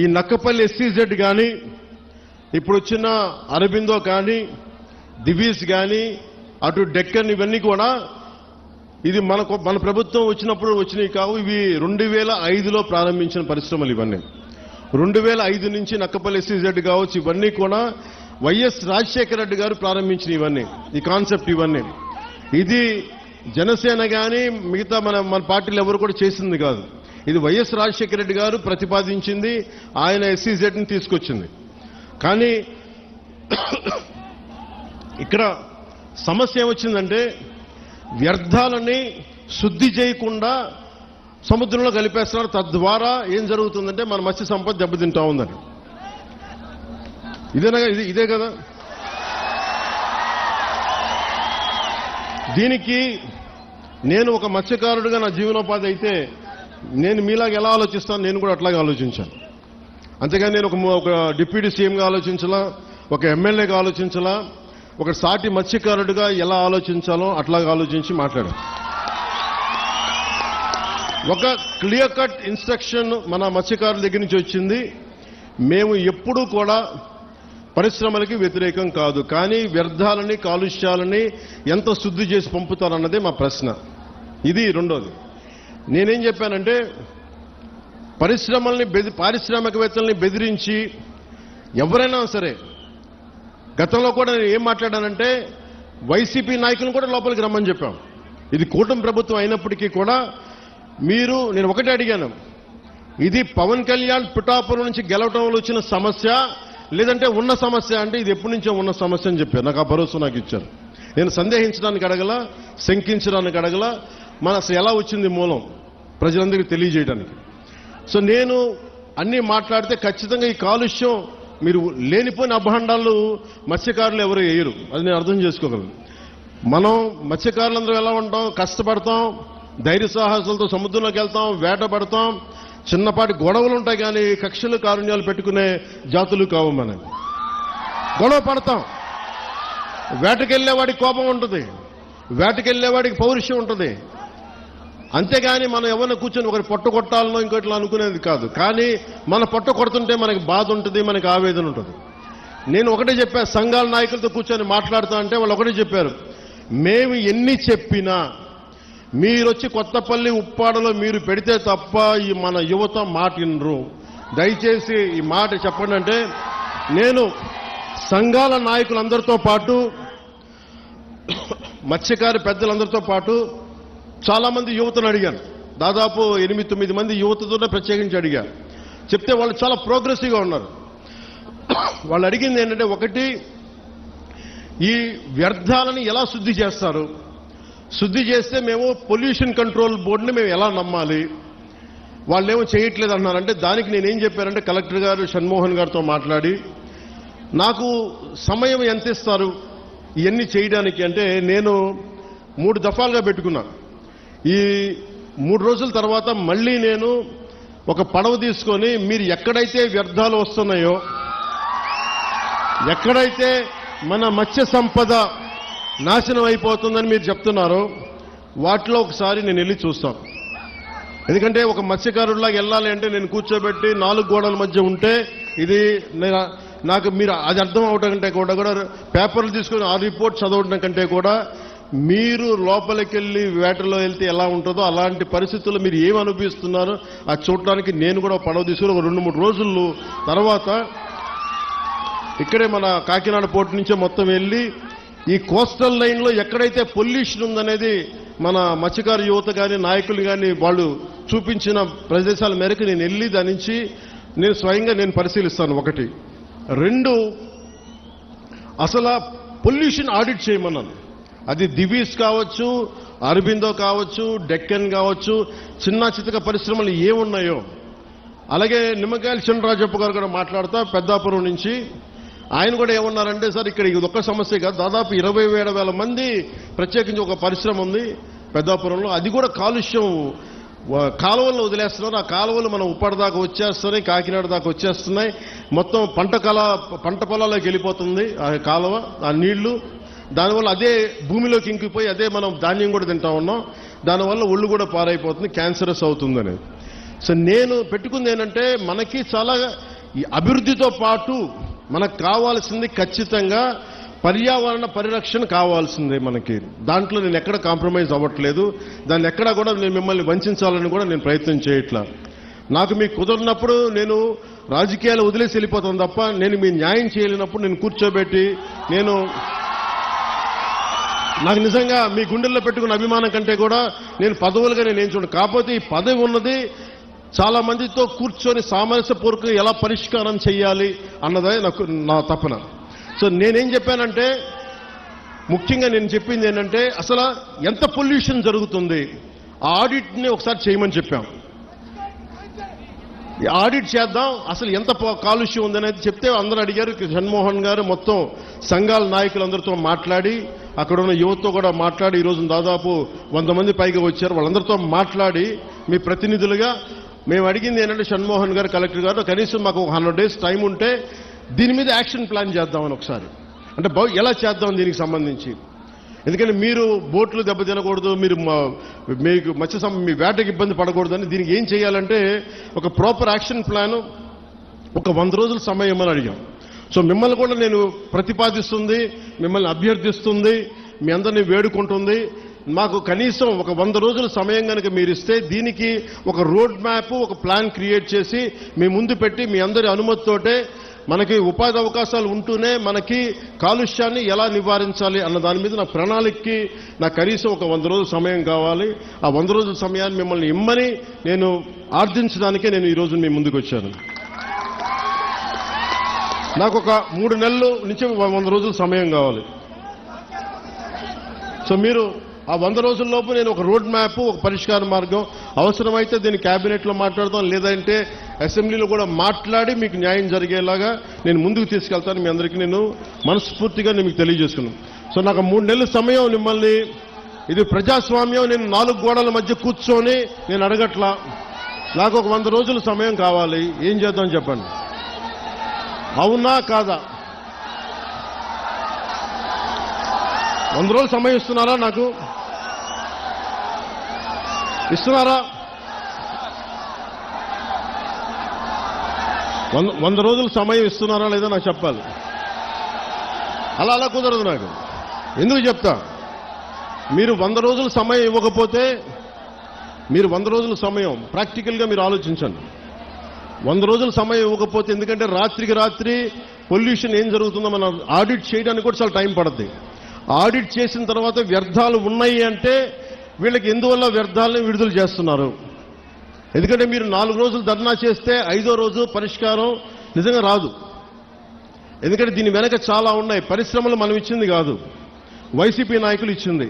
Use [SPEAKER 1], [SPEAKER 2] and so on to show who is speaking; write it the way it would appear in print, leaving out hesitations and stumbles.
[SPEAKER 1] ఈ నక్కపల్లి ఎస్సీజెడ్ కానీ ఇప్పుడు వచ్చిన అరబిందో కానీ దివీస్ కానీ అటు డెక్కన్ ఇవన్నీ కూడా ఇది మన ప్రభుత్వం వచ్చినప్పుడు వచ్చినవి కావు. ఇవి 2005లో ప్రారంభించిన పరిశ్రమలు ఇవన్నీ. 2005 నుంచి నక్కపల్లి ఎస్సీజెడ్ కావచ్చు, ఇవన్నీ కూడా వైఎస్ రాజశేఖర రెడ్డి గారు ప్రారంభించిన ఇవన్నీ, ఈ కాన్సెప్ట్ ఇవన్నీ. ఇది జనసేన కానీ మిగతా మన పార్టీలు ఎవరు కూడా చేసింది కాదు. ఇది వైఎస్ రాజశేఖర రెడ్డి గారు ప్రతిపాదించింది, ఆయన ఎస్సీజెడ్ని తీసుకొచ్చింది. కానీ ఇక్కడ సమస్య ఏమొచ్చిందంటే వ్యర్థాలని శుద్ధి చేయకుండా సముద్రంలో కలిపేస్తున్నారు. తద్వారా ఏం జరుగుతుందంటే మన మత్స్య సంపద దెబ్బతింటా ఉందని. ఇదే కదా. దీనికి నేను ఒక మత్స్యకారుడిగా నా జీవనోపాధి అయితే నేను మీలాగా ఎలా ఆలోచిస్తాను, నేను కూడా అట్లాగే ఆలోచించాను. అంతేగాని నేను ఒక డిప్యూటీ సీఎంగా ఆలోచించాలా, ఒక ఎమ్మెల్యేగా ఆలోచించాలా, ఒక సాటి మత్స్యకారుడిగా ఎలా ఆలోచించాలో అట్లాగా ఆలోచించి మాట్లాడాను. ఒక క్లియర్ కట్ ఇన్స్ట్రక్షన్ మన మత్స్యకారుల దగ్గర నుంచి వచ్చింది. మేము ఎప్పుడూ కూడా పరిశ్రమలకి వ్యతిరేకం కాదు, కానీ వ్యర్థాలని కాలుష్యాలని ఎంత శుద్ధి చేసి పంపుతారన్నదే మా ప్రశ్న. ఇది రెండోది. నేనేం చెప్పానంటే పారిశ్రామికవేత్తల్ని బెదిరించి ఎవరైనా సరే, గతంలో కూడా నేను ఏం మాట్లాడానంటే వైసీపీ నాయకులను కూడా లోపలికి రమ్మని చెప్పాం. ఇది కూటమి ప్రభుత్వం అయినప్పటికీ కూడా నేను ఒకటే అడిగాను, ఇది పవన్ కళ్యాణ్ పిఠాపురం నుంచి గెలవటంలో వచ్చిన సమస్య లేదంటే ఉన్న సమస్య అంటే ఇది ఎప్పటి నుంచో ఉన్న సమస్య అని చెప్పారు. నాకు ఆ భరోసా నాకు ఇచ్చారు. నేను సందేహించడానికి అడగల, శంకించడానికి అడగల, అసలు ఎలా వచ్చింది మూలం ప్రజలందరికీ తెలియజేయడానికి. సో నేను అన్నీ మాట్లాడితే ఖచ్చితంగా ఈ కాలుష్యం మీరు లేనిపోయిన అభాండాలు మత్స్యకారులు ఎవరు వేయరు, అది నేను అర్థం చేసుకోగలను. మనం మత్స్యకారులందరూ ఎలా ఉంటాం, కష్టపడతాం, ధైర్య సాహసాలతో సముద్రంలోకి వెళ్తాం, వేటపడతాం, చిన్నపాటి గొడవలు ఉంటాయి, కానీ కక్షలు కారుణ్యాలు పెట్టుకునే జాతులు కావు. మనం గొడవ పడతాం, వేటకెళ్లేవాడికి కోపం ఉంటుంది, వేటకెళ్లేవాడికి పౌరుషం ఉంటుంది. అంతేగాని మనం ఎవరిని కూర్చొని ఒకరి పొట్ట కొట్టాలనో ఇంకోట్లా అనుకునేది కాదు. కానీ మన పొట్ట కొడుతుంటే మనకి బాధ ఉంటుంది, మనకి ఆవేదన ఉంటుంది. నేను ఒకటే చెప్పా, సంఘాల నాయకులతో కూర్చొని మాట్లాడుతా అంటే వాళ్ళు ఒకటే చెప్పారు, మేము ఎన్ని చెప్పినా మీరొచ్చి కొత్తపల్లి ఉప్పాడలో మీరు పెడితే తప్ప ఈ మన యువత మాట వినరు, దయచేసి ఈ మాట చెప్పండి అంటే నేను సంఘాల నాయకులందరితో పాటు మత్స్యకారి పెద్దలందరితో పాటు చాలా మంది యువతను అడిగాను. దాదాపు 8-9 మంది యువతతోనే ప్రత్యేకించి అడిగాను. చెప్తే వాళ్ళు చాలా ప్రోగ్రెసివ్గా ఉన్నారు. వాళ్ళు అడిగింది ఏంటంటే, ఒకటి, ఈ వ్యర్థాలని ఎలా శుద్ధి చేస్తారు, శుద్ధి చేస్తే మేము పొల్యూషన్ కంట్రోల్ బోర్డుని మేము ఎలా నమ్మాలి, వాళ్ళేమో చేయట్లేదు అన్నారంటే దానికి నేనేం చెప్పానంటే కలెక్టర్ గారు షణ్మోహన్ గారితో మాట్లాడి నాకు సమయం ఎంత ఇస్తారు ఇవన్నీ చేయడానికి అంటే నేను 3 దఫాలుగా పెట్టుకున్నా. ఈ 3 రోజుల తర్వాత మళ్ళీ నేను ఒక పడవ తీసుకొని మీరు ఎక్కడైతే వ్యర్థాలు వస్తున్నాయో, ఎక్కడైతే మన మత్స్య సంపద నాశనం అయిపోతుందని మీరు చెప్తున్నారో వాటిలో ఒకసారి నేను వెళ్ళి చూస్తాను. ఎందుకంటే ఒక మత్స్యకారుడిలాగా వెళ్ళాలి అంటే నేను కూర్చోబెట్టి 4 గోడల మధ్య ఉంటే ఇది నాకు మీరు అది అర్థం అవడం కంటే కూడా పేపర్లు తీసుకొని ఆ రిపోర్ట్ చదవడం కంటే కూడా మీరు లోపలికి వెళ్ళి వేటలో వెళ్తే ఎలా ఉంటుందో అలాంటి పరిస్థితుల్లో మీరు ఏమి అనుభవిస్తున్నారో అది చూడడానికి నేను కూడా పడవ తీసుకుని ఒక 2-3 రోజులు తర్వాత ఇక్కడే మన కాకినాడ పోర్టు నుంచే మొత్తం వెళ్ళి ఈ కోస్టల్ లైన్లో ఎక్కడైతే పొల్యూషన్ ఉందనేది మన మత్స్యకారు యువత కానీ నాయకులు కానీ వాళ్ళు చూపించిన ప్రదేశాల మేరకు నేను వెళ్ళి దాని నుంచి నేను స్వయంగా నేను పరిశీలిస్తాను. 1, 2 అసలు పొల్యూషన్ ఆడిట్ చేయమన్నాను. అది దివీస్ కావచ్చు, అరబిందో కావచ్చు, డెక్కన్ కావచ్చు, చిన్న చితక పరిశ్రమలు ఏమున్నాయో. అలాగే నిమ్మకాయల చినరాజప్ప గారు కూడా మాట్లాడుతా పెద్దాపురం నుంచి ఆయన కూడా ఏమన్నారంటే, సార్ ఇక్కడ ఇది ఒక్క సమస్య కాదు, దాదాపు 27,000 మంది ప్రత్యేకించి ఒక పరిశ్రమ ఉంది పెద్దాపురంలో, అది కూడా కాలుష్యం కాలువల్లో వదిలేస్తున్నారు. ఆ కాలువలు మనం ఉప్పాడ దాకా వచ్చేస్తున్నాయి, కాకినాడ దాకా వచ్చేస్తున్నాయి, మొత్తం పంట పొలాల్లోకి వెళ్ళిపోతుంది ఆ కాలువ, ఆ నీళ్లు. దానివల్ల అదే భూమిలోకి ఇంకిపోయి అదే మనం ధాన్యం కూడా తింటా ఉన్నాం. దానివల్ల ఒళ్ళు కూడా పారైపోతుంది, క్యాన్సరస్ అవుతుంది అనేది. సో నేను పెట్టుకుంది ఏంటంటే మనకి చాలా ఈ అభివృద్ధితో పాటు మనకు కావాల్సింది ఖచ్చితంగా పర్యావరణ పరిరక్షణ కావాల్సిందే మనకి. దాంట్లో నేను ఎక్కడ కాంప్రమైజ్ అవ్వట్లేదు. దాన్ని ఎక్కడా కూడా నేను మిమ్మల్ని వంచాలని కూడా నేను ప్రయత్నం చేయట్లా. నాకు మీకు కుదరినప్పుడు నేను రాజకీయాలు వదిలేసి వెళ్ళిపోతాను తప్ప నేను మీ న్యాయం చేయలేనప్పుడు నేను కూర్చోబెట్టి నాకు నిజంగా మీ గుండెల్లో పెట్టుకున్న అభిమానం కంటే కూడా నేను పదవులుగా నేను ఏం చూడను. కాకపోతే ఈ పదవి ఉన్నది చాలా మందితో కూర్చొని సామరస్యపూర్వకంగా ఎలా పరిష్కారం చేయాలి అన్నదే నా తపన. సో నేనేం చెప్పానంటే ముఖ్యంగా నేను చెప్పింది ఏంటంటే అసలు ఎంత పొల్యూషన్ జరుగుతుంది ఆ ఆడిట్ని ఒకసారి చేయమని చెప్పాం. ఆడిట్ చేద్దాం, అసలు ఎంత కాలుష్యం ఉందనేది చెప్తే అందరూ అడిగారు. జగన్మోహన్ గారు మొత్తం సంఘాల నాయకులందరితో మాట్లాడి అక్కడ ఉన్న యువతతో కూడా మాట్లాడి ఈరోజు దాదాపు 100 మంది పైగా వచ్చారు. వాళ్ళందరితో మాట్లాడి మీ ప్రతినిధులుగా మేము అడిగింది ఏంటంటే జగన్మోహన్ గారు, కలెక్టర్ గారు కనీసం మాకు 100 days టైం ఉంటే దీని మీద యాక్షన్ ప్లాన్ చేద్దామని ఒకసారి, అంటే ఎలా చేద్దాం దీనికి సంబంధించి. ఎందుకంటే మీరు బోట్లు దెబ్బతినకూడదు, మీకు మీ వేటకి ఇబ్బంది పడకూడదని దీనికి ఏం చేయాలంటే ఒక ప్రాపర్ యాక్షన్ ప్లాన్, ఒక 100 రోజుల సమయం అని అడిగాం. సో మిమ్మల్ని కూడా నేను ప్రతిపాదిస్తుంది, మిమ్మల్ని అభ్యర్థిస్తుంది, మీ అందరినీ వేడుకుంటుంది. మాకు కనీసం ఒక 100 రోజుల సమయం కనుక మీరు ఇస్తే దీనికి ఒక రోడ్ మ్యాప్, ఒక ప్లాన్ క్రియేట్ చేసి మీ ముందు పెట్టి మీ అందరి అనుమతితోటే మనకి ఉపాధి అవకాశాలు ఉంటూనే మనకి కాలుష్యాన్ని ఎలా నివారించాలి అన్న దాని మీద నా ప్రణాళికకి నాకు కనీసం ఒక 100 రోజుల సమయం కావాలి. ఆ 100 రోజుల సమయాన్ని మిమ్మల్ని ఇమ్మని నేను ఆర్థించడానికే నేను ఈరోజు మీ ముందుకు వచ్చాను. నాకు ఒక 3 నెలల నుంచి 100 రోజుల సమయం కావాలి. సో మీరు ఆ 100 రోజుల్లోపు నేను ఒక రోడ్ మ్యాప్, ఒక పరిష్కార మార్గం, అవసరమైతే దీన్ని క్యాబినెట్లో మాట్లాడతాం, లేదంటే అసెంబ్లీలో కూడా మాట్లాడి మీకు న్యాయం జరిగేలాగా నేను ముందుకు తీసుకెళ్తాను. మీ అందరికీ నేను మనస్ఫూర్తిగా నేను మీకు తెలియజేసుకున్నాను. సో నాకు 3 నెలల సమయం మిమ్మల్ని, ఇది ప్రజాస్వామ్యం, నేను 4 గోడల మధ్య కూర్చొని నేను అడగట్లా. నాకు ఒక 100 రోజుల సమయం కావాలి. ఏం చేద్దాం చెప్పండి, అవునా కాదా? 100 రోజులు సమయం ఇస్తున్నారా? నాకు ఇస్తున్నారా? 100 రోజులు సమయం ఇస్తున్నారా లేదా నాకు చెప్పాలి. అలా కుదరదు నాకు. ఎందుకు చెప్తా, మీరు 100 రోజుల సమయం ఇవ్వకపోతే, మీరు 100 రోజుల సమయం ప్రాక్టికల్గా మీరు ఆలోచించండి. 100 రోజుల సమయం ఇవ్వకపోతే, ఎందుకంటే రాత్రికి రాత్రి పొల్యూషన్ ఏం జరుగుతుందో మనం ఆడిట్ చేయడానికి కూడా చాలా టైం పడుతుంది. ఆడిట్ చేసిన తర్వాత వ్యర్థాలు ఉన్నాయి అంటే వీళ్ళకి ఎందువల్ల వ్యర్థాలను విడుదల చేస్తున్నారు. ఎందుకంటే మీరు 4 రోజులు ధర్నా చేస్తే 5వ రోజు పరిష్కారం నిజంగా రాదు. ఎందుకంటే దీని వెనక చాలా ఉన్నాయి. పరిశ్రమలు మనం ఇచ్చింది కాదు, వైసీపీ నాయకులు ఇచ్చింది.